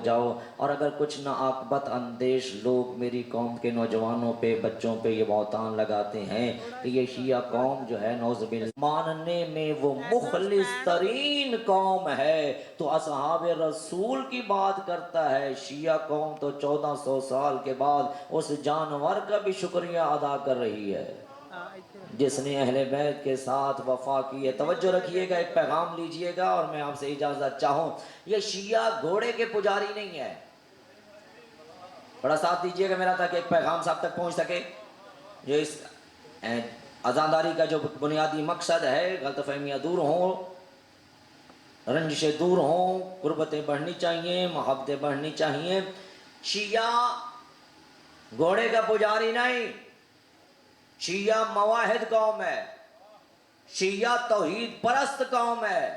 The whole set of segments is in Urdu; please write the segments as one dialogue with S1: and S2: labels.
S1: جاؤ، اور اگر کچھ ناعاقبت اندیش لوگ میری قوم کے نوجوانوں پہ بچوں پہ یہ بہتان لگاتے ہیں کہ یہ شیعہ قوم جو ہے نعوذ باللہ ماننے میں وہ مخلص ترین قوم ہے، تو اصحاب رسول کی بات کرتا ہے، شیعہ قوم تو 1400 سال کے بعد اس جانور کا بھی شکریہ ادا کر رہی ہے جس نے اہل بیت کے ساتھ وفا کی ہے۔ توجہ رکھیے گا، ایک پیغام لیجئے گا اور میں آپ سے اجازت چاہوں۔ یہ شیعہ گھوڑے کے پجاری نہیں ہے، بڑا ساتھ دیجئے گا میرا تاکہ ایک پیغام صاحب تک پہنچ سکے۔ جو اس اذانداری کا جو بنیادی مقصد ہے، غلط فہمیاں دور ہوں، رنجشیں دور ہوں، قربتیں بڑھنی چاہیے، محبتیں بڑھنی چاہیے۔ شیعہ گھوڑے کا پجاری نہیں، شیعہ مواحد قوم ہے، شیعہ توحید پرست قوم ہے۔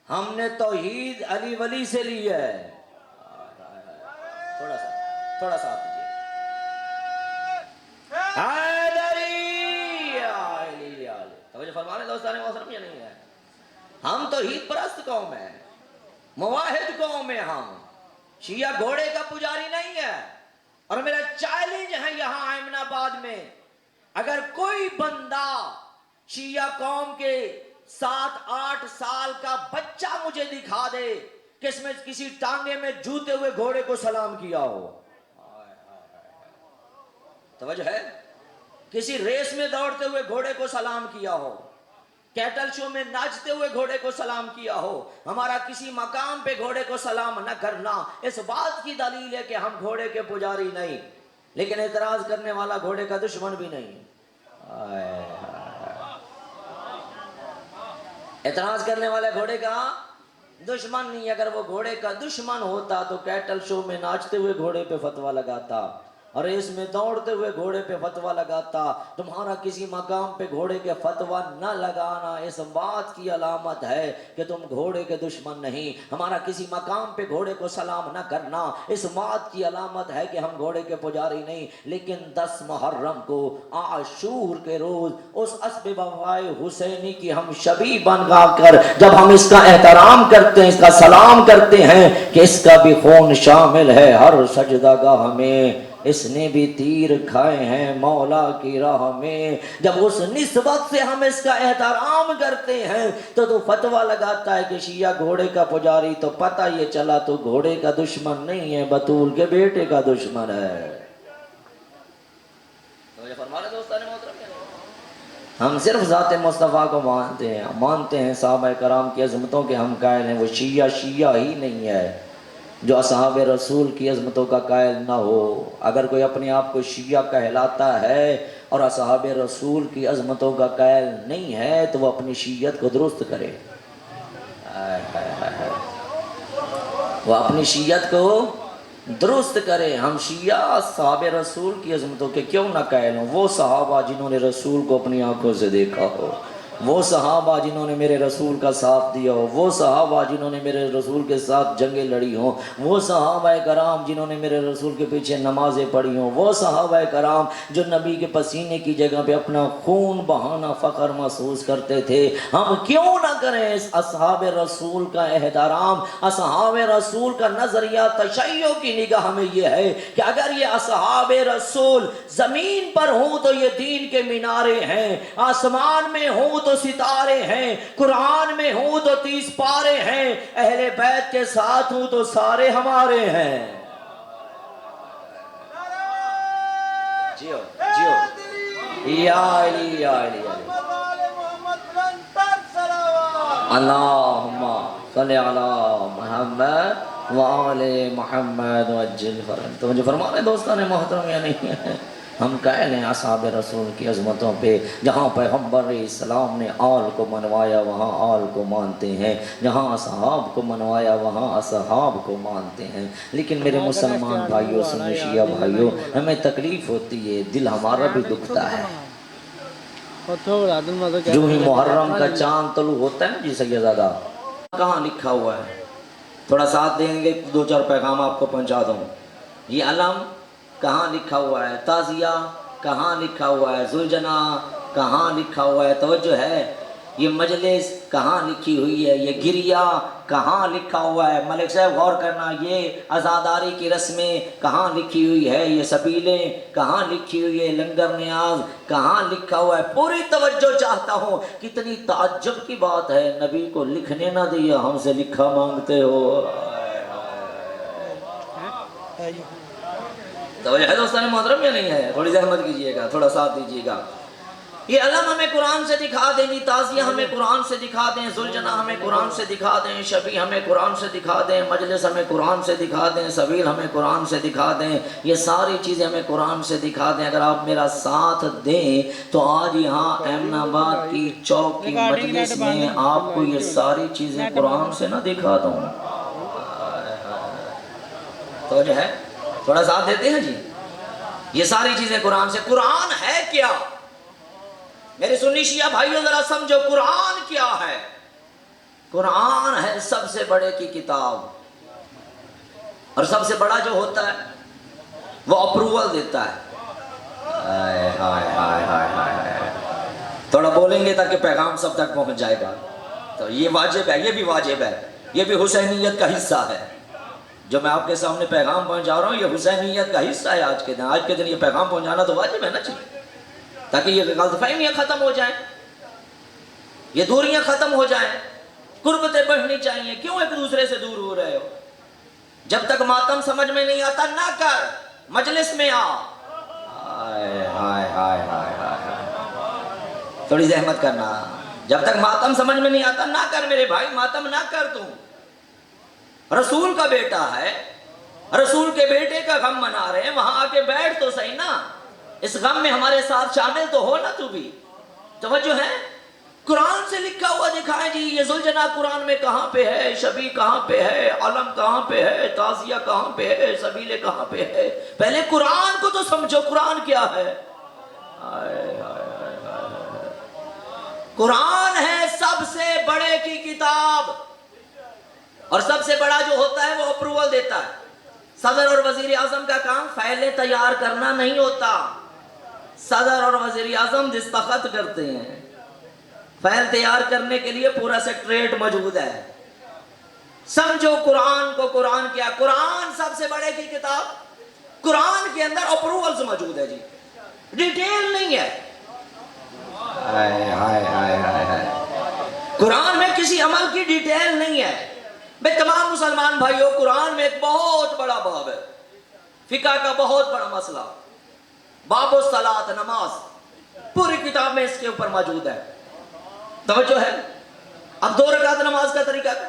S1: ہم نے توحید علی ولی سے لی ہے۔ تھوڑا سا دیجیے۔ توجہ فرمانے دوستان محترم، یہ نہیں ہے، ہم توحید پرست قوم ہے، مواحد قوم ہے ہم، شیعہ گھوڑے کا پجاری نہیں ہے۔ اور میرا چیلنج ہے یہاں ایمن آباد میں، اگر کوئی بندہ شیعہ قوم کے 7-8 سال کا بچہ مجھے دکھا دے کہ اس میں کسی ٹانگے میں جوتے ہوئے گھوڑے کو سلام کیا ہو، توجہ ہے، کسی ریس میں دوڑتے ہوئے گھوڑے کو سلام کیا ہو، کیٹل شو میں ناچتے ہوئے گھوڑے کو سلام کیا ہو، ہمارا کسی مقام پہ گھوڑے کو سلام نہ کرنا اس بات کی دلیل ہے کہ ہم گھوڑے کے پجاری نہیں، لیکن اعتراض کرنے والا گھوڑے کا دشمن بھی نہیں۔ اعتراض کرنے والے گھوڑے کا دشمن نہیں، اگر وہ گھوڑے کا دشمن ہوتا تو کیٹل شو میں ناچتے ہوئے گھوڑے پہ فتویٰ لگاتا، اور اس میں دوڑتے ہوئے گھوڑے پہ فتویٰ لگاتا۔ تمہارا کسی مقام پہ گھوڑے کے فتویٰ نہ لگانا اس بات کی علامت ہے کہ تم گھوڑے کے دشمن نہیں، ہمارا کسی مقام پہ گھوڑے کو سلام نہ کرنا اس بات کی علامت ہے کہ ہم گھوڑے کے پجاری نہیں۔ لیکن 10 محرم کو عاشور کے روز اس اسب وفائے حسینی کی ہم شبیہ بنوا کر جب ہم اس کا احترام کرتے ہیں، اس کا سلام کرتے ہیں کہ اس کا بھی خون شامل ہے ہر سجدہ گاہ میں، اس نے بھی تیر کھائے ہیں مولا کی راہ میں، جب اس نسبت سے ہم اس کا احترام کرتے ہیں تو فتویٰ لگاتا ہے کہ شیعہ گھوڑے کا پجاری، تو پتہ یہ چلا تو گھوڑے کا دشمن نہیں ہے، بطول کے بیٹے کا دشمن ہے۔ تو یہ فرمانے دوستان محترم، ہم صرف ذات مصطفیٰ کو مانتے ہیں صحابہ کرام کی عظمتوں کے ہم قائل ہیں۔ وہ شیعہ ہی نہیں ہے جو اصحاب رسول کی عظمتوں کا قائل نہ ہو۔ اگر کوئی اپنے آپ کو شیعہ کہلاتا ہے اور اصحاب رسول کی عظمتوں کا قائل نہیں ہے تو وہ اپنی شیعت کو درست کرے، وہ اپنی شیعت کو درست کرے۔ ہم شیعہ صحابہ رسول کی عظمتوں کے کیوں نہ قائل ہوں؟ وہ صحابہ جنہوں نے رسول کو اپنی آنکھوں سے دیکھا ہو، وہ صحابہ جنہوں نے میرے رسول کا ساتھ دیا ہو، وہ صحابہ جنہوں نے میرے رسول کے ساتھ جنگیں لڑی ہوں، وہ صحابہ کرام جنہوں نے میرے رسول کے پیچھے نمازیں پڑھی ہوں، وہ صحابہ کرام جو نبی کے پسینے کی جگہ پہ اپنا خون بہانا فخر محسوس کرتے تھے۔ ہم کیوں نہ کریں اس اصحاب رسول کا احترام؟ اصحاب رسول کا نظریہ تشیع کی نگاہ میں یہ ہے کہ اگر یہ اصحاب رسول زمین پر ہوں تو یہ دین کے مینارے ہیں، آسمان میں ہوں تو ستارے ہیں، قرآن میں ہوں تو 30 پارے ہیں، اہل بیت کے ساتھ ہوں تو سارے ہمارے ہیں۔ جیو یا علی یا علی اللہم صلی علی محمد وآل محمد وعجل فرج۔ تو مجھے فرمانے دوستان محترم یا نہیں ہے، ہم قائل ہیں اصحاب رسول کی عظمتوں پہ۔ جہاں پیغمبر اسلام نے آل کو منوایا وہاں آل کو مانتے ہیں، جہاں اصحاب کو منوایا وہاں اصحاب کو مانتے ہیں۔ لیکن میرے مسلمان بھائیوں، سنی شیعہ بھائیوں، ہمیں تکلیف ہوتی ہے، دل ہمارا بھی دکھتا ہے۔ جو ہی محرم کا چاند طلوع ہوتا ہے نا جی سیدزادہ، کہاں لکھا ہوا ہے؟ تھوڑا ساتھ دیں گے، 2-4 پیغام آپ کو پہنچا دوں۔ یہ علم کہاں لکھا ہوا ہے؟ تعزیہ کہاں لکھا ہوا ہے؟ ذوالجناح کہاں لکھا ہوا ہے؟ توجہ ہے، یہ مجلس کہاں لکھی ہوئی ہے، یہ گریا کہاں لکھا ہوا ہے؟ ملک صاحب غور کرنا، یہ عزاداری کی رسمیں کہاں لکھی ہوئی ہے، یہ سبیلیں کہاں لکھی ہوئی ہے، لنگر نیاز کہاں لکھا ہوا ہے؟ پوری توجہ چاہتا ہوں۔ کتنی تعجب کی بات ہے، نبی کو لکھنے نہ دیا، ہم سے لکھا مانگتے ہو۔ توجہ ہے دوستان محترم یا نہیں ہے؟ تھوڑی زحمت کیجئے گا، تھوڑا ساتھ دیجئے گا۔ یہ علم ہمیں قرآن سے دکھا دیں، یہ تعزیہ ہمیں قرآن سے دکھا دیں، ذوالجناح ہمیں قرآن سے دکھا دیں، شفیع ہمیں قرآن سے دکھا دیں، مجلس ہمیں قرآن سے دکھا دیں، سبیل ہمیں قرآن سے دکھا دیں، یہ ساری چیزیں ہمیں قرآن سے دکھا دیں۔ اگر آپ میرا ساتھ دیں تو آج یہاں احمد آباد کی چوک کی مجلس میں آپ کو یہ ساری چیزیں قرآن سے نہ دکھا دوں۔ تو جو ہے تھوڑا ساتھ دیتے ہیں جی، یہ ساری چیزیں قرآن سے۔ قرآن ہے کیا؟ میرے سنی شیعہ بھائیوں ذرا سمجھو، قرآن کیا ہے؟ قرآن ہے سب سے بڑے کی کتاب، اور سب سے بڑا جو ہوتا ہے وہ اپروول دیتا ہے۔ تھوڑا بولیں گے تاکہ پیغام سب تک پہنچ جائے گا۔ تو یہ واجب ہے، یہ بھی واجب ہے، یہ بھی حسینیت کا حصہ ہے۔ جو میں آپ کے سامنے پیغام پہنچا رہا ہوں یہ حسینیت کا حصہ ہے۔ آج کے دن یہ پیغام پہنچانا تو واجب ہے نا جی، تاکہ یہ غلط فہمیاں ختم ہو جائیں، یہ دوریاں ختم ہو جائیں، قربتیں بڑھنی چاہیے۔ کیوں ایک دوسرے سے دور ہو رہے ہو؟ جب تک ماتم سمجھ میں نہیں آتا نہ کر، مجلس میں آ۔ تھوڑی زحمت کرنا، جب تک ماتم سمجھ میں نہیں آتا نہ کر میرے بھائی، ماتم نہ کر۔ تم رسول کا بیٹا ہے، رسول کے بیٹے کا غم منا رہے ہیں، وہاں آ کے بیٹھ تو صحیح نا، اس غم میں ہمارے ساتھ شامل تو ہو نا تو بھی۔ توجہ ہے؟ قرآن سے لکھا ہوا دکھائیں جی، یہ ذوالجناح قرآن میں کہاں پہ ہے، شفیع کہاں پہ ہے، علم کہاں پہ ہے، تعزیہ کہاں پہ ہے، سبیلے کہاں پہ ہے؟ پہلے قرآن کو تو سمجھو، قرآن کیا ہے؟ قرآن ہے سب سے بڑے کی کتاب، اور سب سے بڑا جو ہوتا ہے وہ اپروول دیتا ہے۔ صدر اور وزیر اعظم کا کام فائلیں تیار کرنا نہیں ہوتا، صدر اور وزیر اعظم دستخط کرتے ہیں۔ فائل تیار کرنے کے لیے پورا سیکریٹریٹ موجود ہے۔ سمجھو قرآن کو، قرآن کیا؟ قرآن سب سے بڑے کی کتاب، قرآن کے اندر اپروولز موجود ہے جی، ڈیٹیل نہیں ہے۔ قرآن میں کسی عمل کی ڈیٹیل نہیں ہے۔ میں تمام مسلمان بھائیوں، قرآن میں ایک بہت بڑا باب ہے، فقہ کا بہت بڑا مسئلہ، باب الصلاۃ، نماز، پوری کتاب میں اس کے اوپر موجود ہے۔ توجہ ہے؟ اب 2 رکعت نماز کا طریقہ کیا؟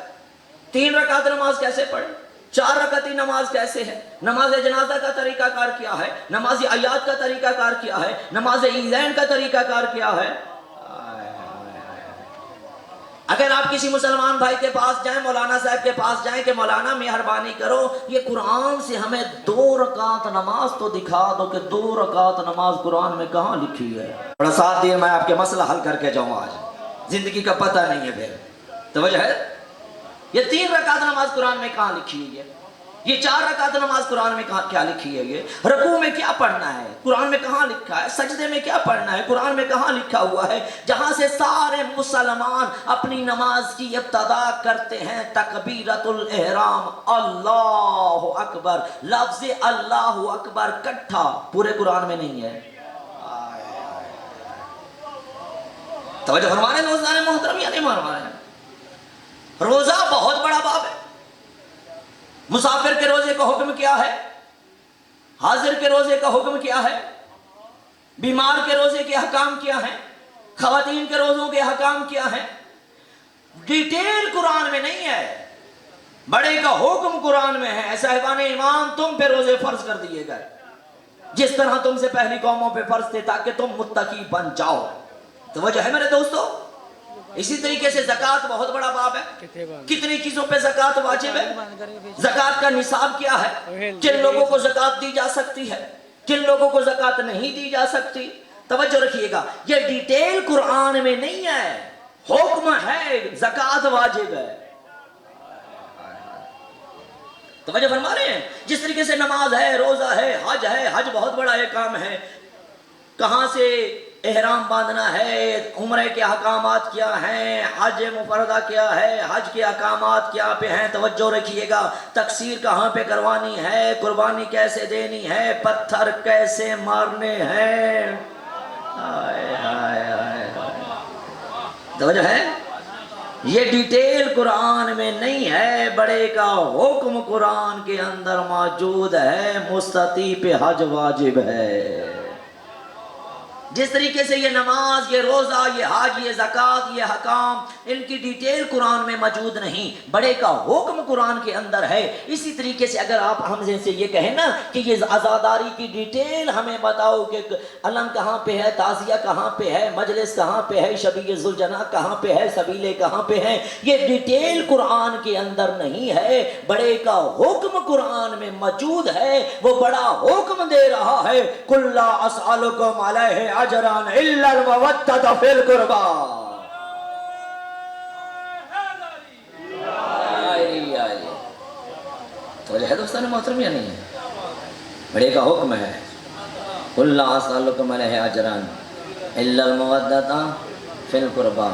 S1: 3 رکعت نماز کیسے پڑھیں؟ 4 رکعتی نماز کیسے ہے؟ نماز جنازہ کا طریقہ کار کیا ہے؟ نماز آیات کا طریقہ کار کیا ہے؟ نماز عیدین کا طریقہ کار کیا ہے؟ اگر آپ کسی مسلمان بھائی کے پاس جائیں، مولانا صاحب کے پاس جائیں کہ مولانا مہربانی کرو یہ قرآن سے ہمیں 2 رکعت نماز تو دکھا دو، کہ 2 رکعت نماز قرآن میں کہاں لکھی ہے؟ تھوڑا ساتھ دیر میں آپ کے مسئلہ حل کر کے جاؤں، آج زندگی کا پتہ نہیں ہے پھر۔ توجہ ہے؟ یہ 3 رکعت نماز قرآن میں کہاں لکھی ہوئی ہے؟ یہ 4 رکعت نماز قرآن میں کیا لکھی ہے؟ یہ رکوع میں کیا پڑھنا ہے قرآن میں کہاں لکھا ہے؟ سجدے میں کیا پڑھنا ہے قرآن میں کہاں لکھا ہوا ہے؟ جہاں سے سارے مسلمان اپنی نماز کی ابتدا کرتے ہیں تکبیرۃ الاحرام، اللہ اکبر، لفظ اللہ اکبر کٹھا پورے قرآن میں نہیں ہے۔ توجہ فرمانے دوستان محترم یا نہیں فرمانے؟ روزہ بہت بڑا باب ہے۔ مسافر کے روزے کا حکم کیا ہے؟ حاضر کے روزے کا حکم کیا ہے؟ بیمار کے روزے کے احکام کیا ہیں؟ خواتین کے روزوں کے احکام کیا ہیں؟ ڈیٹیل قرآن میں نہیں ہے، بڑے کا حکم قرآن میں ہے۔ صاحبان ایمان تم پہ روزے فرض کر دیے گئے جس طرح تم سے پہلی قوموں پہ فرض تھے، تاکہ تم متقی بن جاؤ۔ توجہ ہے میرے دوستو؟ اسی طریقے سے زکوٰۃ بہت بڑا باب ہے۔ کتنی چیزوں پہ زکوٰۃ واجب ہے؟ زکوٰۃ کا نصاب کیا ہے؟ کن لوگوں کو زکوٰۃ دی جا سکتی ہے، کن لوگوں کو زکوٰۃ نہیں دی جا سکتی؟ توجہ رکھیے گا، یہ ڈیٹیل قرآن میں نہیں ہے، حکم ہے زکوٰۃ واجب ہے۔ توجہ فرما رہے ہیں؟ جس طریقے سے نماز ہے، روزہ ہے، حج ہے، حج بہت بڑا ایک کام ہے۔ کہاں سے احرام باندھنا ہے، عمرے کے احکامات کیا ہیں، حج مفردہ کیا ہے، حج کے احکامات کیا پہ ہیں، توجہ رکھیے گا، تقصیر کہاں پہ کروانی ہے، قربانی کیسے دینی ہے، پتھر کیسے مارنے ہیں، ہائے ہائے ہائے توجہ ہے، یہ ڈیٹیل قرآن میں نہیں ہے، بڑے کا حکم قرآن کے اندر موجود ہے، مستطیع پہ حج واجب ہے۔ جس طریقے سے یہ نماز، یہ روزہ، یہ حج، یہ زکوٰۃ، یہ حکام، ان کی ڈیٹیل قرآن میں موجود نہیں، بڑے کا حکم قرآن کے اندر ہے۔ اسی طریقے سے اگر آپ ہم سے یہ کہیں نا کہ یہ عزاداری کی ڈیٹیل ہمیں بتاؤ کہ علم کہاں پہ ہے، تعزیہ کہاں پہ ہے، مجلس کہاں پہ ہے، شبیہ ذوالجناح کہاں پہ ہے، سبیلے کہاں پہ ہیں، یہ ڈیٹیل قرآن کے اندر نہیں ہے، بڑے کا حکم قرآن میں موجود ہے۔ وہ بڑا حکم دے رہا ہے، قُلْ لَا أَسْأَلُكُمْ عَلَيْهِ اجران الا المودۃ فی القربى۔ تو ہے دوستان محترم یا نہیں ہے؟ بڑے کا حکم ہے، قُلْ لَا أَسْأَلُكُمْ عَلَيْهِ اجران الا المودۃ فی القربى۔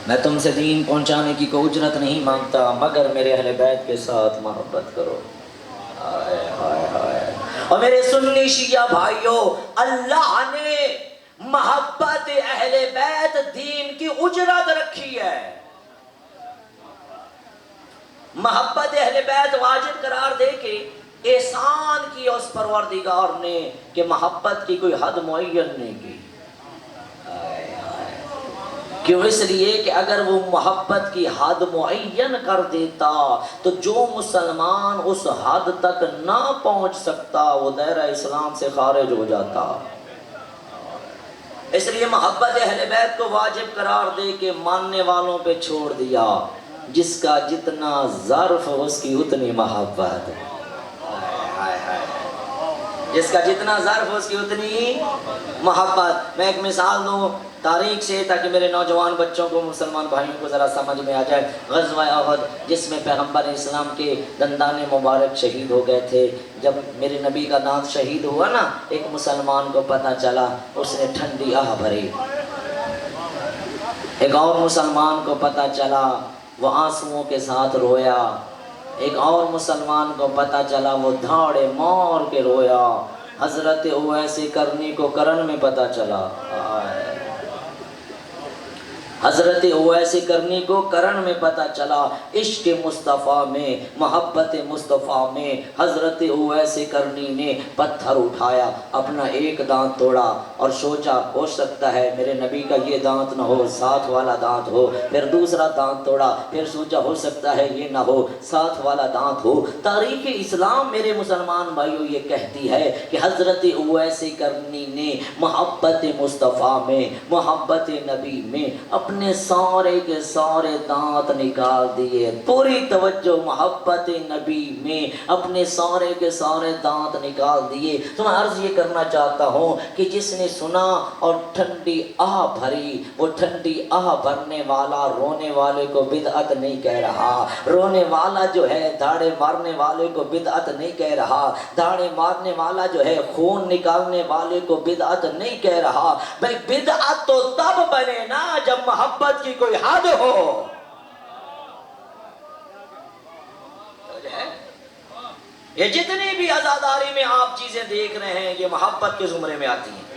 S1: میں تم سے دین پہنچانے کی کوئی اجرت نہیں مانگتا مگر میرے اہل بیت کے ساتھ محبت کرو۔ ہائے ہائے ہائے۔ اور میرے سنی شیعہ بھائیوں، اللہ نے محبت اہل بیت دین کی اجرت رکھی ہے، محبت اہل بیت واجب قرار دے کے احسان کیا اس پروردگار نے کہ محبت کی کوئی حد معین نہیں کی۔ کیوں؟ اس لیے کہ اگر وہ محبت کی حد معین کر دیتا تو جو مسلمان اس حد تک نہ پہنچ سکتا وہ دائرہ اسلام سے خارج ہو جاتا۔ اس لیے محبت اہل بیت کو واجب قرار دے کے ماننے والوں پہ چھوڑ دیا، جس کا جتنا ظرف اس کی اتنی محبت، جس کا جتنا ظرف اس کی اتنی محبت۔ میں ایک مثال دوں تاریخ سے تاکہ میرے نوجوان بچوں کو، مسلمان بھائیوں کو ذرا سمجھ میں آ جائے۔ غزوہ احد جس میں پیغمبر اسلام کے دندان مبارک شہید ہو گئے تھے، جب میرے نبی کا دانت شہید ہوا نا، ایک مسلمان کو پتہ چلا، اس نے ٹھنڈی آہ بھری۔ ایک اور مسلمان کو پتہ چلا، وہ آنسوؤں کے ساتھ رویا۔ ایک اور مسلمان کو پتہ چلا، وہ دھاڑے مار کے رویا۔ حضرت اویس کرنی کو کرن میں پتہ چلا، حضرت اویس کرنی کو کرن میں پتہ چلا، عشق مصطفیٰ میں، محبت مصطفیٰ میں حضرت اویس کرنی نے پتھر اٹھایا، اپنا ایک دانت توڑا اور سوچا ہو سکتا ہے میرے نبی کا یہ دانت نہ ہو، ساتھ والا دانت ہو۔ پھر دوسرا دانت توڑا، پھر سوچا ہو سکتا ہے یہ نہ ہو، ساتھ والا دانت ہو۔ تاریخ اسلام میرے مسلمان بھائیوں یہ کہتی ہے کہ حضرت اویس کرنی نے محبت مصطفیٰ میں، محبت نبی میں اپنے سارے کے سارے دانت نکال دیے۔ پوری توجہ، محبت نبی میں اپنے سارے کے سارے دانت نکال دیے۔ تو میں عرض یہ کرنا چاہتا ہوں کہ جس نے سنا اور ٹھنڈی آہ بھری، وہ ٹھنڈی آہ بھرنے والا رونے والے کو بدعت نہیں کہہ رہا، رونے والا جو ہے دھاڑے مارنے والے کو بدعت نہیں کہہ رہا، دھاڑے مارنے والا جو ہے خون نکالنے والے کو بدعت نہیں کہہ رہا۔ بھئی بدعت تو تب بنے نا جب محبت کی کوئی حد ہو۔ یہ جتنی بھی عزاداری میں آپ چیزیں دیکھ رہے ہیں یہ محبت کے زمرے میں آتی ہیں۔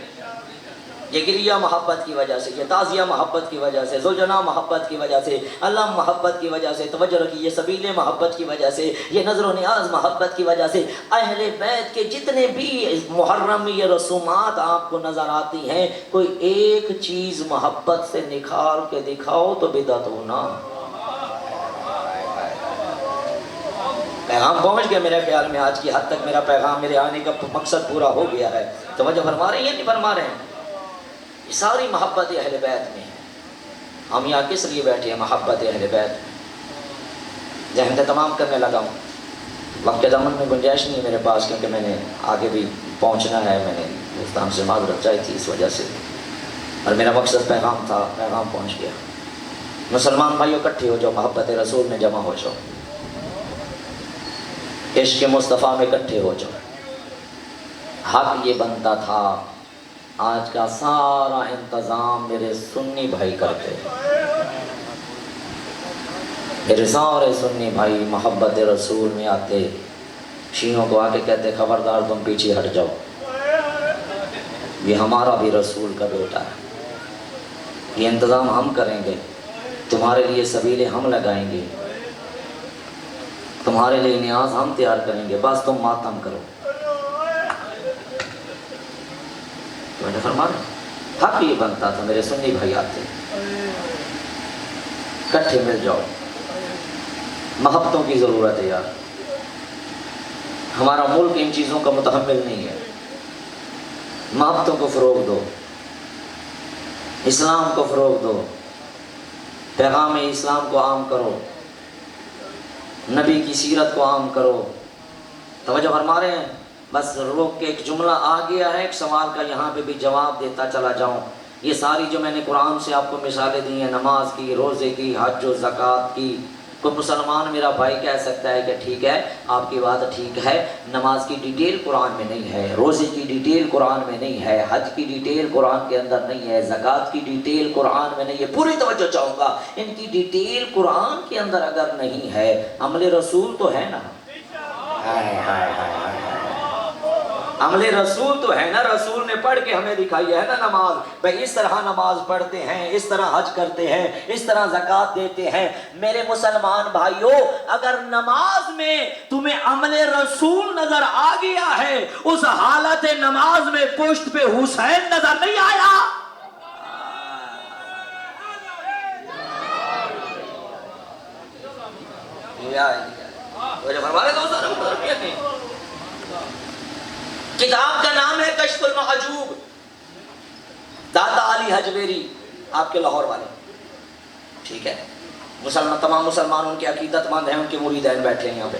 S1: یہ گریہ محبت کی وجہ سے، یہ تعزیہ محبت کی وجہ سے، ذوالجناح محبت کی وجہ سے، علم محبت کی وجہ سے، توجہ رکھیے، یہ سبیلے محبت کی وجہ سے، یہ نظر و نیاز محبت کی وجہ سے، اہل بیت کے جتنے بھی محرم یہ رسومات آپ کو نظر آتی ہیں، کوئی ایک چیز محبت سے نکھار کے دکھاؤ تو بدعت ہونا۔ پیغام پہنچ گیا میرے خیال میں، آج کی حد تک میرا پیغام، میرے آنے کا مقصد پورا ہو گیا ہے۔ توجہ فرما رہے ہیں یا نہیں فرما رہے ہیں؟ یہ ساری محبت اہل بیت میں ہے۔ ہم یہاں کس لیے بیٹھے ہیں؟ محبت اہل بیت۔ ذہن سے تمام کرنے لگا ہوں، وقت کے دامن میں گنجائش نہیں ہے میرے پاس، کیونکہ میں نے آگے بھی پہنچنا ہے، میں نے دوستان سے معذرت چاہی تھی اس وجہ سے، اور میرا مقصد پیغام تھا، پیغام پہنچ گیا۔ مسلمان بھائیو اکٹھے ہو جاؤ، محبت رسول میں جمع ہو جاؤ، عشق مصطفیٰ میں اکٹھے ہو جاؤ۔ حق یہ بنتا تھا آج کا سارا انتظام میرے سنی بھائی کرتے ہیں۔ میرے سارے سنی بھائی محبت رسول میں آتے، شیعوں کو آگے کہتے خبردار تم پیچھے ہٹ جاؤ، یہ ہمارا بھی رسول کا بیٹا ہے، یہ انتظام ہم کریں گے، تمہارے لیے سبیلیں ہم لگائیں گے، تمہارے لیے نیاز ہم تیار کریں گے، بس تم ماتم کرو۔ میں نے فرمایا حق یہ بنتا تھا میرے سنی بھائی آتے، کٹھے مل جاؤ، محبتوں کی ضرورت ہے یار، ہمارا ملک ان چیزوں کا متحمل نہیں ہے، محبتوں کو فروغ دو، اسلام کو فروغ دو، پیغام اسلام کو عام کرو، نبی کی سیرت کو عام کرو۔ توجہ فرما رہے ہیں؟ بس روک کے ایک جملہ آ گیا ہے، ایک سوال کا یہاں پہ بھی جواب دیتا چلا جاؤں۔ یہ ساری جو میں نے قرآن سے آپ کو مثالیں دی ہیں، نماز کی، روزے کی، حج و زکوٰۃ کی، کوئی مسلمان میرا بھائی کہہ سکتا ہے کہ ٹھیک ہے آپ کی بات ٹھیک ہے، نماز کی ڈیٹیل قرآن میں نہیں ہے، روزے کی ڈیٹیل قرآن میں نہیں ہے، حج کی ڈیٹیل قرآن کے اندر نہیں ہے، زکوٰۃ کی ڈیٹیل قرآن میں نہیں ہے۔ پوری توجہ چاہوں گا، ان کی ڈیٹیل قرآن کے اندر اگر نہیں ہے، عمل رسول تو ہے نا، عمل رسول تو ہے نا، رسول نے پڑھ کے ہمیں دکھائی ہے نا نماز، بھئی اس طرح نماز پڑھتے ہیں، اس طرح حج کرتے ہیں، اس طرح زکوٰۃ دیتے ہیں۔ میرے مسلمان بھائیوں، اگر نماز میں تمہیں عمل رسول نظر آ گیا ہے، اس حالت نماز میں پشت پہ حسین نظر نہیں آیا؟ کتاب کا نام ہے کشف المحجوب، داتا علی حجویری، آپ کے لاہور والے، ٹھیک ہے، تمام مسلمان ان کے عقیدت مند ہیں، ان کے مریدین بیٹھے ہیں یہاں پہ،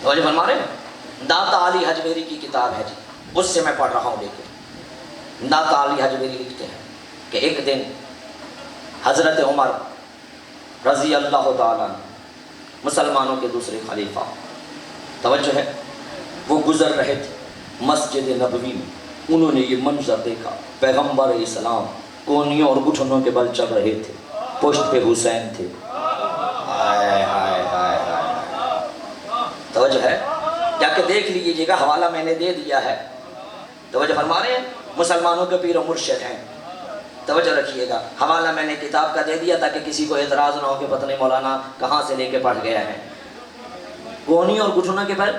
S1: توجہ فرما رہے ہیں؟ داتا علی حجویری کی کتاب ہے جی، اس سے میں پڑھ رہا ہوں۔ دیکھیں داتا علی حجویری لکھتے ہیں کہ ایک دن حضرت عمر رضی اللہ تعالیٰ مسلمانوں کے دوسرے خلیفہ، توجہ ہے، وہ گزر رہے تھے مسجد نبوی میں، انہوں نے یہ منظر دیکھا، پیغمبر اسلام کونیوں اور گھٹنوں کے بل چل رہے تھے، پشت پہ حسین تھے۔ توجہ ہے، جا کے دیکھ لیجیے گا، حوالہ میں نے دے دیا ہے، توجہ فرما رہے ہیں؟ مسلمانوں کے پیر و مرشد ہیں، توجہ رکھیے گا، حوالہ میں نے کتاب کا دے دیا تاکہ کسی کو اعتراض نہ ہو کہ پتہ نہیں مولانا کہاں سے لے کے پڑھ گیا ہے۔ کونیوں اور گھٹنوں کے بل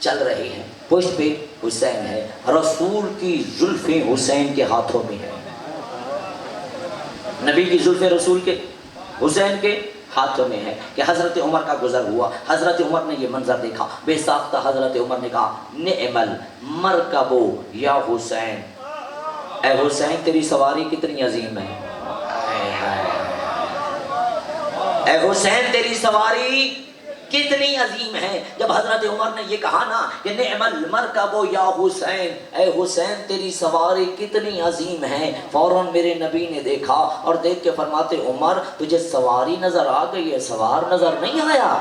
S1: چل رہے ہیں، پشت پہ حسین ہے، رسول کی زلفیں حسین کے ہاتھوں میں ہیں، نبی کی زلفیں رسول کے حسین کے ہاتھوں میں ہے کہ حضرت عمر کا گزر ہوا، حضرت عمر نے یہ منظر دیکھا، بے ساختہ حضرت عمر نے کہا نعم المرکب یا حسین، اے حسین تیری سواری کتنی عظیم ہے، اے حسین تیری سواری کتنی عظیم ہے۔ جب حضرت عمر نے یہ کہا نا کہ نعم المرکب یا حسین، اے حسین تیری سواری کتنی عظیم ہے، فوراً میرے نبی نے دیکھا اور دیکھ کے فرماتے عمر تجھے سواری نظر آ گئی ہے، سوار نظر نہیں آیا۔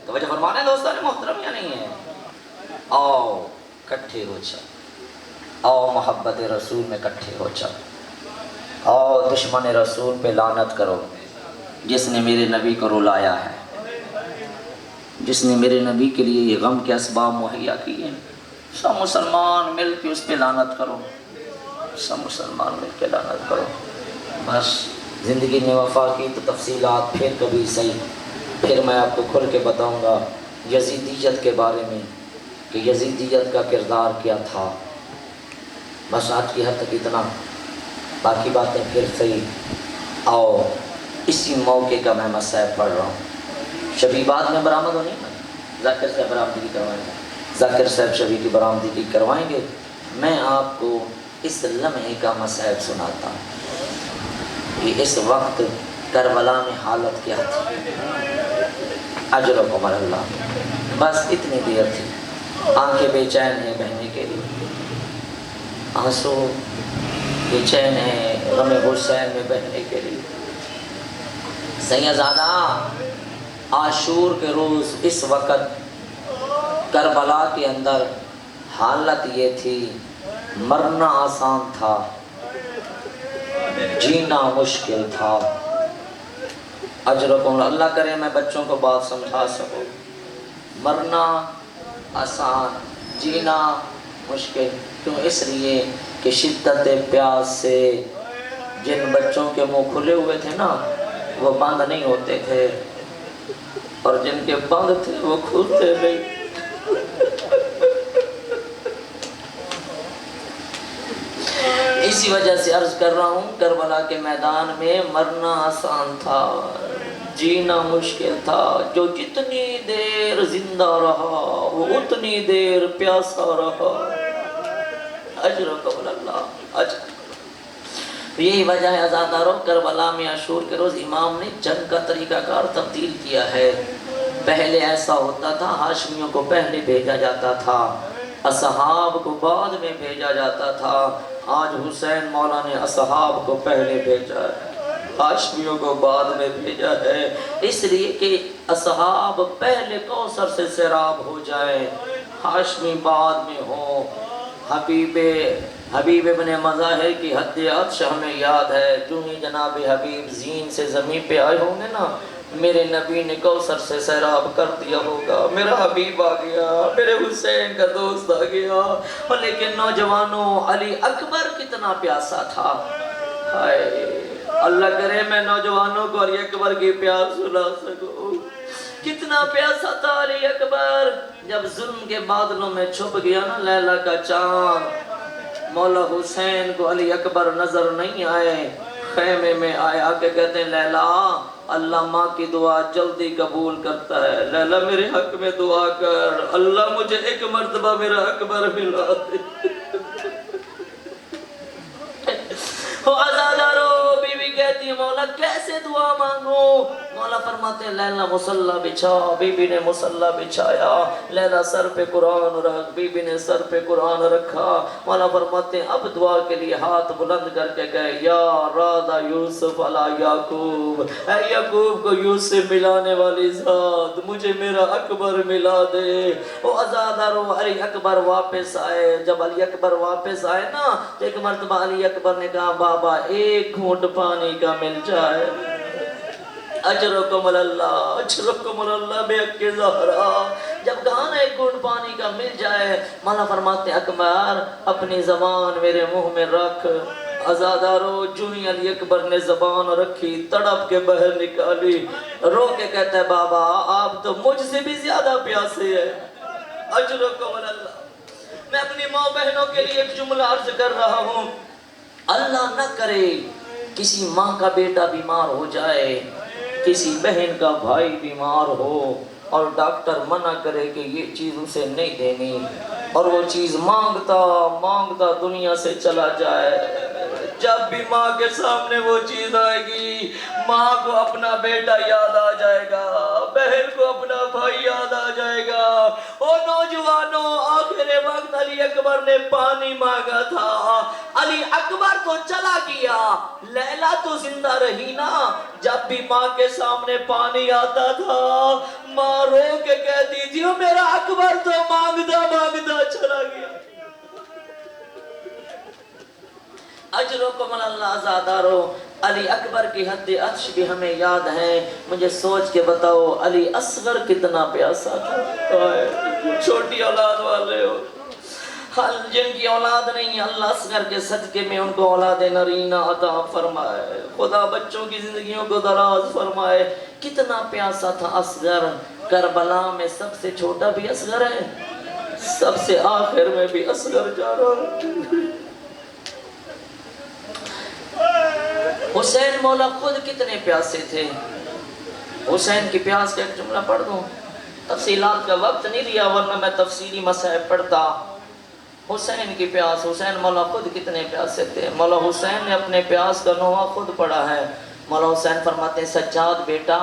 S1: توجہ فرمانے دوستان محترم یا نہیں ہے؟ آؤ کٹھے ہو چل، آؤ محبت رسول میں کٹھے ہو چل، آؤ دشمن رسول پہ لعنت کرو جس نے میرے نبی کو رلایا ہے، جس نے میرے نبی کے لیے یہ غم کے اسباب مہیا کیے ہیں، سب مسلمان مل کے اس پہ لعنت کرو، سب مسلمان مل کے لعنت کرو۔ بس زندگی نے وفا کی تو تفصیلات پھر کبھی صحیح، پھر میں آپ کو کھل کے بتاؤں گا یزیدیت کے بارے میں کہ یزیدیت کا کردار کیا تھا۔ بس آج کی حد تک اتنا، باقی باتیں پھر صحیح۔ آؤ اسی موقع کا میں مسائل پڑھ رہا ہوں، شبی بعد میں برآمد ہونی ہے، ذاکر صاحب برآمدگی کروائیں گے، ذاکر صاحب شبی کی برآمدگی کروائیں گے، میں آپ کو اس لمحے کا مسائل سناتا ہوں کہ اس وقت کربلا میں حالت کیا تھی۔ اجرکم اللہ، بس اتنی دیر تھی، آنکھیں بے چین ہیں بہنے کے لیے، آنسو یہ چین ہے غم حسین میں بہنے کے لیے۔ سیدزادہ عاشور کے روز اس وقت کربلا کے اندر حالت یہ تھی، مرنا آسان تھا، جینا مشکل تھا۔ اجرکم اللہ کرے میں بچوں کو بات سمجھا سکوں۔ مرنا آسان، جینا مشکل، کیوں؟ اس لیے کہ شدت پیاس سے جن بچوں کے منہ کھلے ہوئے تھے نا وہ بند نہیں ہوتے تھے، اور جن کے بند تھے وہ کھلتے نہیں۔ اسی وجہ سے عرض کر رہا ہوں، کربلا کے میدان میں مرنا آسان تھا، جینا مشکل تھا۔ جو جتنی دیر زندہ رہا وہ اتنی دیر پیاسا رہا۔ اجرکم اللہ اجر۔ یہی وجہ ہے عزادارو، کربلا میں عاشور کے روز امام نے جنگ کا طریقہ کار تبدیل کیا ہے۔ پہلے ایسا ہوتا تھا، ہاشمیوں کو پہلے بھیجا جاتا تھا، اصحاب کو بعد میں بھیجا جاتا تھا۔ آج حسین مولا نے اصحاب کو پہلے بھیجا ہے، ہاشمیوں کو بعد میں بھیجا ہے، اس لیے کہ اصحاب پہلے کوثر سے سیراب ہو جائے، ہاشمی بعد میں ہو۔ حبیب ابن مظاہر کی حد عطش ہمیں یاد ہے، جو ہی جناب حبیب زین سے زمین پہ آئے ہوں گے نا، میرے نبی نے کوثر سے سیراب کر دیا ہوگا، میرا حبیب آ گیا، میرے حسین کا دوست آ گیا۔ لیکن نوجوانوں، علی اکبر کتنا پیاسا تھا، ہائے اللہ کرے میں نوجوانوں کو علی اکبر کی پیاس سنا سکوں۔ کتنا پیاسا تھا علی اکبر، جب ظلم کے بادلوں میں چھپ گیا نا لیلا کا چاند، مولا حسین کو علی اکبر نظر نہیں آئے، خیمے میں آئے، آ کے کہتے ہیں لیلا اللہ ماں کی دعا جلدی قبول کرتا ہے، لیلا میرے حق میں دعا کر، اللہ مجھے ایک مرتبہ میرا اکبر ملا دے۔ عزادارو، بی بی کہتی ہے مولا کیسے دعا مانگو؟ مولا فرماتے ہیں لیلا مصلی بچھا، بی بی نے مصلی بچھایا، لیلا سر پہ قرآن رکھ، بی بی نے سر پہ قرآن رکھا۔ مولا فرماتے ہیں اب دعا کے لیے ہاتھ بلند کر کے کہے یا رادہ یوسف علی یعقوب، اے یعقوب کو یوسف ملانے والی ذات مجھے میرا اکبر ملا دے۔ وہ عزادارو علی اکبر واپس آئے، جب علی اکبر واپس آئے نا تو ایک مرتبہ علی اکبر نے کہا بابا ایک گھونٹ پانی کا مل جائے۔ اجرکم اللہ، اجرکم اللہ بے حق زہرا، جب کہا نا ایک گھونٹ پانی کا مل جائے، مولا فرماتے ہیں اکبر اپنی زبان میرے منہ میں رکھ۔ عزادارو جو ہی علی اکبر نے زبان رکھی تڑپ کے باہر نکالی، رو کے کہتا ہے بابا آپ تو مجھ سے بھی زیادہ پیاسے ہیں۔ اجرکم اللہ۔ میں اپنی ماں بہنوں کے لیے ایک جملہ عرض کر رہا ہوں، اللہ نہ کرے کسی ماں کا بیٹا بیمار ہو جائے، کسی بہن کا بھائی بیمار ہو اور ڈاکٹر منع کرے کہ یہ چیز اسے نہیں دینی، اور وہ چیز مانگتا مانگتا دنیا سے چلا جائے۔ جب بھی ماں کے سامنے وہ چیز آئے گی، ماں کو اپنا بیٹا یاد آ جائے گا، بہن کو اپنا بھائی یاد آ جائے گا۔ او نوجوانوں، آخر وقت علی اکبر نے پانی مانگا تھا، علی اکبر تو چلا گیا، لیلا تو زندہ رہی نا۔ جب بھی ماں کے سامنے پانی آتا تھا، ماں رو کے کہتی تھی میرا اکبر تو مانگتا مانگتا چلا گیا۔ اجرکم اللہ عزادارو، علی اکبر کی حد عطش بھی ہمیں یاد ہے۔ مجھے سوچ کے بتاؤ علی اصغر کتنا پیاسا تھا، چھوٹی اولاد والے ہو، جن کی اولاد نہیں، اللہ اصغر کے صدقے میں ان کو اولاد نرینہ عطا فرمائے، خدا بچوں کی زندگیوں کو دراز فرمائے۔ کتنا پیاسا تھا اصغر، کربلا میں سب سے چھوٹا بھی اصغر ہے، سب سے آخر میں بھی اصغر جا رہا ہے۔ حسین مولا خود کتنے پیاسے تھے، حسین کی پیاس کا ایک جملہ پڑھ دوں، تفصیلات کا وقت نہیں دیا ورنہ میں تفصیلی مسائل پڑھتا۔ حسین کی پیاس، حسین مولا خود کتنے پیاسے تھے۔ مولا حسین نے اپنے پیاس کا نوحہ خود پڑھا ہے۔ مولا حسین فرماتے ہیں سجاد بیٹا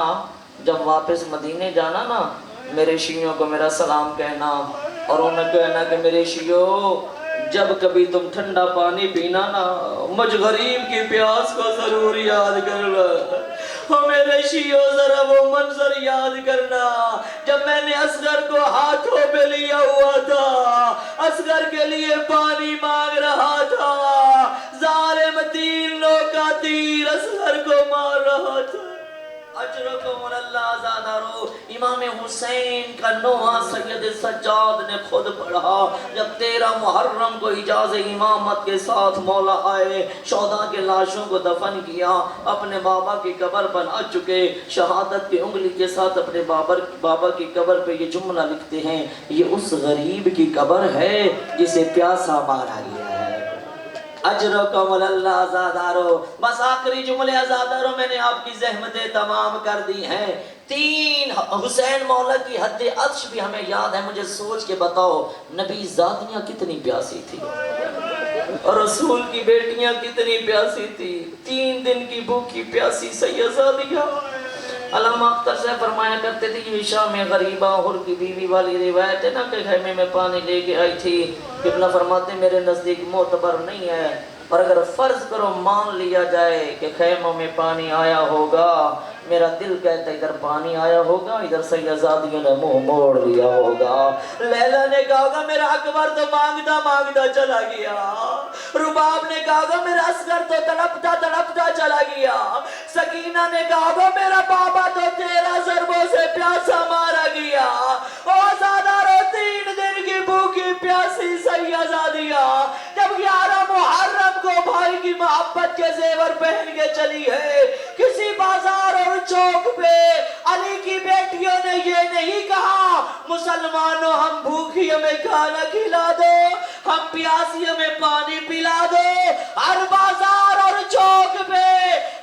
S1: جب واپس مدینے جانا نا، میرے شیعوں کو میرا سلام کہنا، اور انہیں کہنا کہ میرے شیعوں جب کبھی تم ٹھنڈا پانی پینا نا مجھ غریب کی پیاس کو ضرور یاد کرنا. میرے شیعوں ذرا وہ منظر یاد کرنا جب میں نے اصغر کو ہاتھوں پہ لیا ہوا تھا, اصغر کے لیے پانی مانگ رہا تھا, ظالم 3 لوگ کا تیر اصغر کو مار رہا تھا. اجرکم اللہ زادارو. امام حسین کا نوحہ سید سجاد نے خود پڑھا جب 13 محرم کو اجاز امامت کے ساتھ مولا آئے, شہداء کے لاشوں کو دفن کیا, اپنے بابا کی قبر بنا چکے, شہادت کی انگلی کے ساتھ اپنے بابا کی قبر پہ یہ جملہ لکھتے ہیں, یہ اس غریب کی قبر ہے جسے پیاسا مارا گیا ہے. اجرکم اللہ عزادارو. بس آخری جملے عزادارو میں نے آپ کی زحمتیں تمام کر دی ہیں. 3 حسین مولا کی حد عطش بھی ہمیں یاد ہے. مجھے سوچ کے بتاؤ نبی زادیاں کتنی پیاسی تھی اور رسول کی بیٹیاں کتنی پیاسی تھی. 3 دن کی بھوکی پیاسی سید زادیہ. علامہ اختر سے فرمایا کرتے تھے یہ شام غریبہ حر کی بیوی والی روایت ہے نا کہ خیمے میں پانی لے کے آئی تھی. ابن فرماتے میرے نزدیک معتبر نہیں ہے, اور اگر فرض کرو مان لیا جائے کہ خیموں میں پانی آیا ہوگا, میرا دل کہتا ہے ادھر پانی آیا ہوگا, ادھر سیدزادیوں نے منہ موڑ لیا ہوگا. لیلا نے کہا ہوگا میرا اکبر تو مانگتا مانگتا چلا گیا, رباب نے کہا ہوگا میرا اصغر تو تڑپتا تڑپتا چلا گیا, سکینہ نے کہا ہوگا میرا بابا تو 13 ضربوں سے پیاسا مارا گیا. او زادارو 3 دن کی بھوکی پیاسی سیدزادیہ جب 11 محرم کو بھائی کی محبت کے زیور پہن کے چلی ہے, کسی بازار اور چوک پہ علی کی بیٹیوں نے یہ نہیں کہا مسلمانوں ہم بھوکی ہمیں کھانا کھلا دو, ہم پیاسی ہمیں پانی پلا دو. ہر بازار اور چوک پہ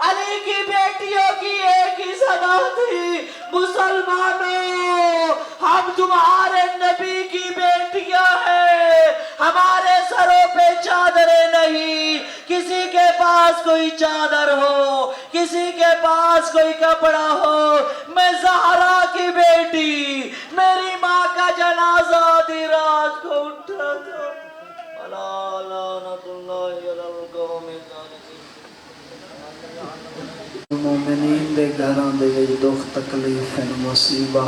S1: علی کی بیٹیوں کی ایک ہی صدا تھی, مسلمانوں ہم تمہارے نبی کی بیٹیاں ہیں, ہمارے سروں پہ چادریں نہیں. کسی کے پاس کوئی چادر ہو, کسی کے پاس کوئی کپڑا ہو, میں زہرا کی بیٹی میری ماں کا جنازہ آدھی رات کو اٹھا تھا. الا لعنت اللہ علی القوم الظالمین.
S2: مومنین دے گھراں دے وچ دکھ تکلیف مصیبت